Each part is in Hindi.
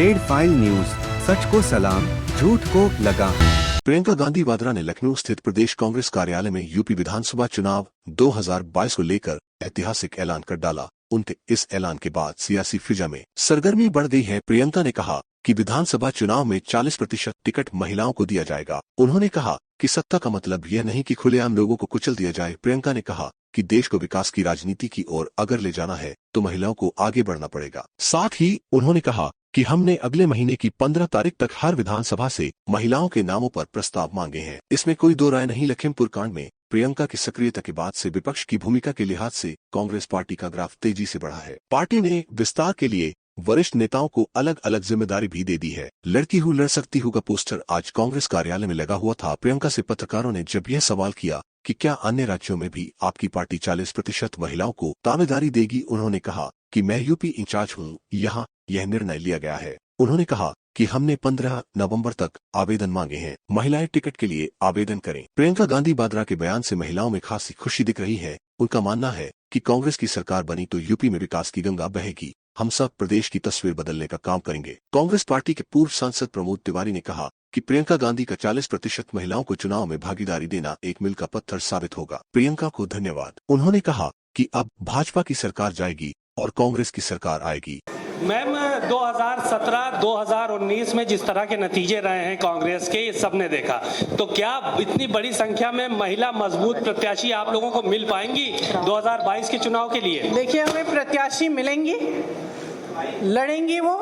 रेड फाइल न्यूज, सच को सलाम, झूठ को लगाम। प्रियंका गांधी वाड्रा ने लखनऊ स्थित प्रदेश कांग्रेस कार्यालय में यूपी विधानसभा चुनाव 2022 को लेकर ऐतिहासिक ऐलान कर डाला। उनके इस ऐलान के बाद सियासी फिजा में सरगर्मी बढ़ गई है। प्रियंका ने कहा कि विधानसभा चुनाव में 40% टिकट महिलाओं को दिया जाएगा। उन्होंने कहा कि सत्ता का मतलब यह नहीं कि खुलेआम लोगों को कुचल दिया जाए। प्रियंका ने कहा कि देश को विकास की राजनीति की ओर अगर ले जाना है तो महिलाओं को आगे बढ़ना पड़ेगा। साथ ही उन्होंने कहा कि हमने अगले महीने की 15 तारीख तक हर विधानसभा से महिलाओं के नामों पर प्रस्ताव मांगे हैं। इसमें कोई दो राय नहीं। लखीमपुर कांड में प्रियंका की सक्रियता के बाद से विपक्ष की भूमिका के लिहाज से कांग्रेस पार्टी का ग्राफ तेजी से बढ़ा है। पार्टी ने विस्तार के लिए वरिष्ठ नेताओं को अलग अलग जिम्मेदारी भी दे दी है। लड़की हूँ लड़ सकती हूँ का पोस्टर आज कांग्रेस कार्यालय में लगा हुआ था। प्रियंका से पत्रकारों ने जब यह सवाल किया कि क्या अन्य राज्यों में भी आपकी पार्टी 40% महिलाओं को दावेदारी देगी, उन्होंने कहा कि मैं यूपी इंचार्ज हूँ, यहाँ यह निर्णय लिया गया है। उन्होंने कहा कि हमने 15 नवंबर तक आवेदन मांगे हैं, महिलाएं टिकट के लिए आवेदन करें। प्रियंका गांधी वाड्रा के बयान से महिलाओं में खासी खुशी दिख रही है। उनका मानना है कि कांग्रेस की सरकार बनी तो यूपी में विकास की गंगा बहेगी। हम सब प्रदेश की तस्वीर बदलने का काम करेंगे। कांग्रेस पार्टी के पूर्व सांसद प्रमोद तिवारी ने कहा कि प्रियंका गांधी का 40% महिलाओं को चुनाव में भागीदारी देना एक मील का पत्थर साबित होगा। प्रियंका को धन्यवाद। उन्होंने कहा कि अब भाजपा की सरकार जाएगी और कांग्रेस की सरकार आएगी। मैम 2017-2019 में जिस तरह के नतीजे रहे हैं कांग्रेस के, ये सबने देखा। तो क्या इतनी बड़ी संख्या में महिला मजबूत प्रत्याशी आप लोगों को मिल पाएंगी 2022 के चुनाव के लिए? देखिए, हमें प्रत्याशी मिलेंगी, लड़ेंगी वो।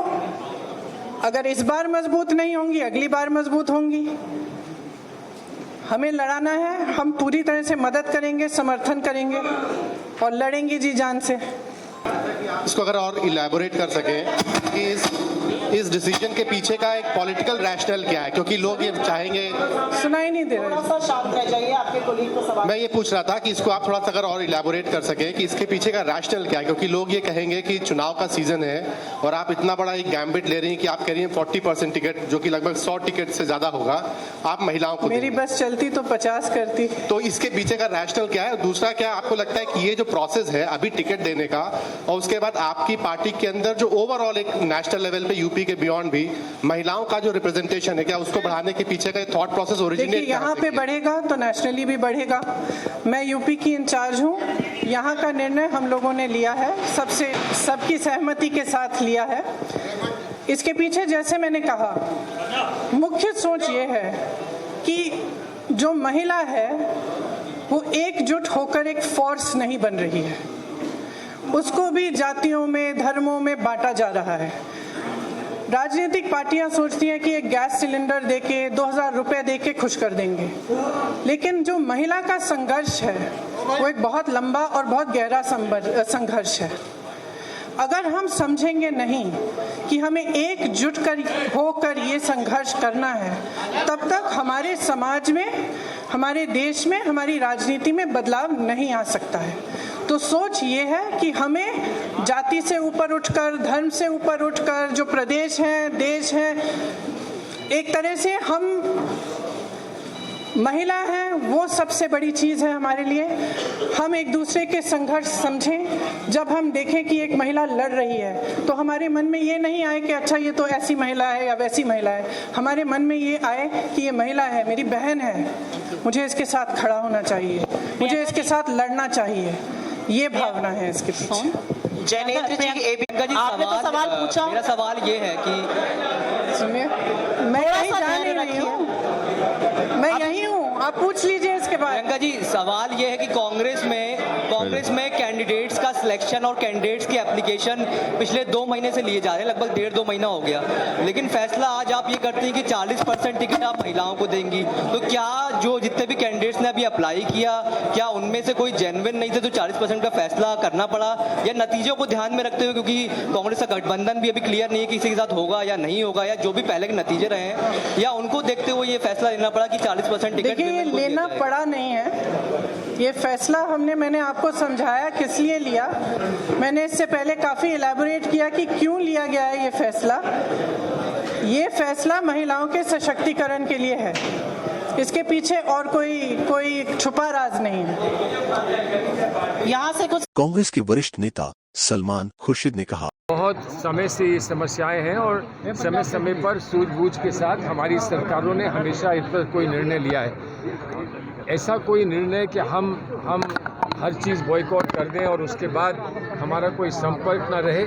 अगर इस बार मजबूत नहीं होंगी, अगली बार मजबूत होंगी। हमें लड़ाना है, हम पूरी तरह से मदद करेंगे, समर्थन करेंगे और लड़ेंगे जी जान से। इसको अगर और इलैबोरेट कर सके कि इस डिसीजन के पीछे का एक पॉलिटिकल रैशनल क्या है, क्योंकि लोग ये चाहेंगे। सुनाई नहीं दे रहा। शांत रह जाइए, आपके कोलीग को सवाल। मैं ये पूछ रहा था कि इसको आप थोड़ा सा अगर और इलैबोरेट कर सके कि इसके पीछे का रैशनल क्या है, क्योंकि लोग ये कहेंगे कि चुनाव का सीजन है और आप इतना बड़ा एक गैम्बिट ले रही हैं कि आप कह रही हैं 40% टिकट, जो कि लगभग 100 टिकट से ज्यादा होगा, आप महिलाओं को। मेरी बस चलती तो 50 करती। तो इसके पीछे का रैशनल क्या है? दूसरा, क्या आपको लगता है कि ये जो प्रोसेस है अभी टिकट देने का और उसके बाद आपकी पार्टी के अंदर जो ओवरऑल एक नेशनल लेवल पे यूपी के बियॉन्ड भी महिलाओं का जो रिप्रेजेंटेशन है, क्या उसको बढ़ाने के पीछे का थॉट प्रोसेस ओरिजिनेट यहाँ पे बढ़ेगा तो नेशनली भी बढ़ेगा। मैं यूपी की इंचार्ज हूँ, यहाँ का निर्णय हम लोगों ने लिया है, सबकी सहमति के साथ लिया है। इसके पीछे जैसे मैंने कहा, मुख्य सोच ये है कि जो महिला है वो एकजुट होकर एक फोर्स नहीं बन रही है, उसको भी जातियों में, धर्मों में बांटा जा रहा है। राजनीतिक पार्टियां सोचती हैं कि एक गैस सिलेंडर देके 2000 रुपए देके खुश कर देंगे, लेकिन जो महिला का संघर्ष है वो एक बहुत लंबा और बहुत गहरा संघर्ष है। अगर हम समझेंगे नहीं कि हमें एकजुट होकर ये संघर्ष करना है, तब तक हमारे समाज में, हमारे देश में, हमारी राजनीति में बदलाव नहीं आ सकता है। तो सोच ये है कि हमें जाति से ऊपर उठकर, धर्म से ऊपर उठकर, जो प्रदेश हैं, देश हैं, एक तरह से हम महिला हैं, वो सबसे बड़ी चीज़ है हमारे लिए। हम एक दूसरे के संघर्ष समझें। जब हम देखें कि एक महिला लड़ रही है तो हमारे मन में ये नहीं आए कि अच्छा ये तो ऐसी महिला है या वैसी महिला है। हमारे मन में ये आए कि ये महिला है, मेरी बहन है, मुझे इसके साथ खड़ा होना चाहिए, मुझे इसके साथ लड़ना चाहिए। ये भावना है इसके पीछे। जयनेन्द्र जी, आपने तो सवाल पूछा। मेरा सवाल ये है कि सुनिए, मैं यही जान रही हूँ, मैं यही हूँ, आप पूछ लीजिए इसके बाद। प्रियंका जी, सवाल ये है कि कांग्रेस में कैंडिडेट्स का सिलेक्शन और कैंडिडेट्स की एप्लीकेशन पिछले 2 महीने से लिए जा रहे हैं, लगभग 1.5-2 महीना हो गया, लेकिन फैसला आज आप ये करते हैं कि 40% टिकट आप महिलाओं को देंगी। तो क्या जो जितने भी कैंडिडेट्स ने अभी अप्लाई किया, क्या उनमें से कोई जेन्युइन नहीं थे तो 40% का फैसला करना पड़ा, या नतीजों को ध्यान में रखते हुए, क्योंकि कांग्रेस का गठबंधन भी अभी क्लियर नहीं है किसी के साथ होगा या नहीं होगा, या जो भी पहले के नतीजे रहे हैं, या उनको देखते हुए ये फैसला लेना पड़ा कि 40% टिकट? देखिए, ये लेना पड़ा नहीं है, ये फैसला मैंने आपको समझाया किस लिए लिया। मैंने इससे पहले काफ़ी इलैबोरेट किया कि क्यों लिया गया है ये फैसला। ये फैसला महिलाओं के सशक्तिकरण के लिए है, इसके पीछे और कोई छुपा राज नहीं है। यहाँ से कुछ कांग्रेस के वरिष्ठ नेता सलमान खुर्शीद ने कहा बहुत समय से ये समस्याएं हैं और समय समय पर सूझबूझ के साथ हमारी सरकारों ने हमेशा इस पर कोई निर्णय लिया है। ऐसा कोई निर्णय कि हम हर चीज़ बॉयकॉट कर दें और उसके बाद हमारा कोई संपर्क न रहे,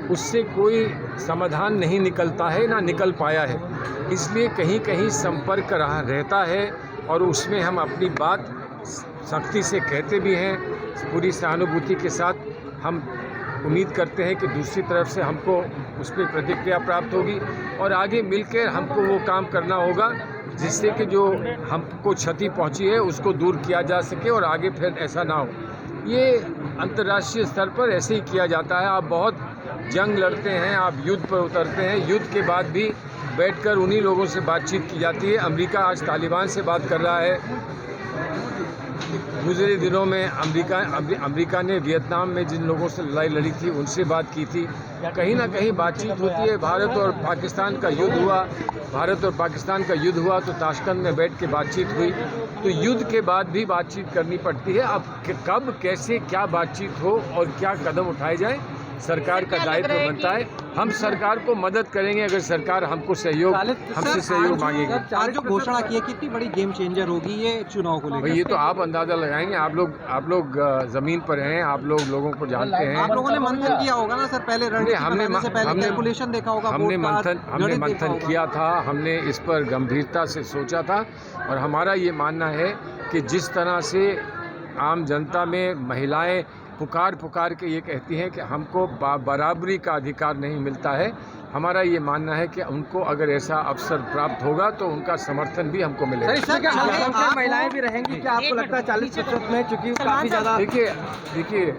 उससे कोई समाधान नहीं निकलता है, ना निकल पाया है। इसलिए कहीं कहीं संपर्क रहता है और उसमें हम अपनी बात सख्ती से कहते भी हैं, पूरी सहानुभूति के साथ। हम उम्मीद करते हैं कि दूसरी तरफ से हमको उस पर प्रतिक्रिया प्राप्त होगी और आगे मिलकर हमको वो काम करना होगा जिससे कि जो हमको क्षति पहुंची है उसको दूर किया जा सके और आगे फिर ऐसा ना हो। ये अंतर्राष्ट्रीय स्तर पर ऐसे ही किया जाता है। आप बहुत जंग लड़ते हैं, आप युद्ध पर उतरते हैं, युद्ध के बाद भी बैठकर उन्हीं लोगों से बातचीत की जाती है। अमेरिका आज तालिबान से बात कर रहा है। गुज़रे दिनों में अमेरिका ने वियतनाम में जिन लोगों से लड़ाई लड़ी थी उनसे बात की थी। कहीं ना कहीं बातचीत होती है। भारत और पाकिस्तान का युद्ध हुआ तो ताशकंद में बैठ के बातचीत हुई। तो युद्ध के बाद भी बातचीत करनी पड़ती है। अब कब कैसे क्या बातचीत हो और क्या कदम उठाए जाए, सरकार का दायित्व बनता है। हम सरकार को मदद करेंगे अगर सरकार हमसे सहयोग मांगेगी। आज जो घोषणा की है कितनी बड़ी गेम चेंजर होगी ये चुनाव को लेकर? ये तो आप अंदाजा लगाएंगे। आप लोग जमीन पर हैं, आप लोगों को जानते हैं। आप लोगों ने मंथन किया होगा ना सर, पहले हमने कैलकुलेशन देखा होगा। हमने मंथन किया था, हमने इस पर गंभीरता से सोचा था और हमारा ये मानना है कि जिस तरह से आम जनता में महिलाएं पुकार के ये कहती हैं कि हमको बराबरी का अधिकार नहीं मिलता है, हमारा ये मानना है कि उनको अगर ऐसा अवसर प्राप्त होगा तो उनका समर्थन भी हमको मिलेगा। सर, महिलाएं भी रहेंगी क्या आपको लगता है 40% में, चूंकि काफी ज़्यादा? देखिए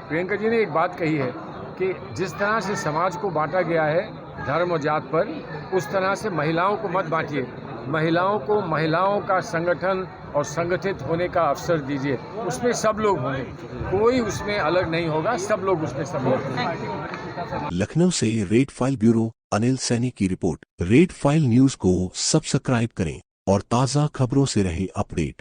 प्रियंका जी ने एक बात कही है कि जिस तरह से समाज को बांटा गया है धर्म और जात पर, उस तरह से महिलाओं को मत बांटिए। महिलाओं को महिलाओं का संगठन और संगठित होने का अवसर दीजिए। उसमें सब लोग होंगे, कोई उसमें अलग नहीं होगा, सब लोग उसमें सम्मिलित होंगे। लखनऊ से red file bureau Anil Saini की रिपोर्ट। रेड फाइल न्यूज को सब्सक्राइब करें और ताज़ा खबरों से रहे अपडेट।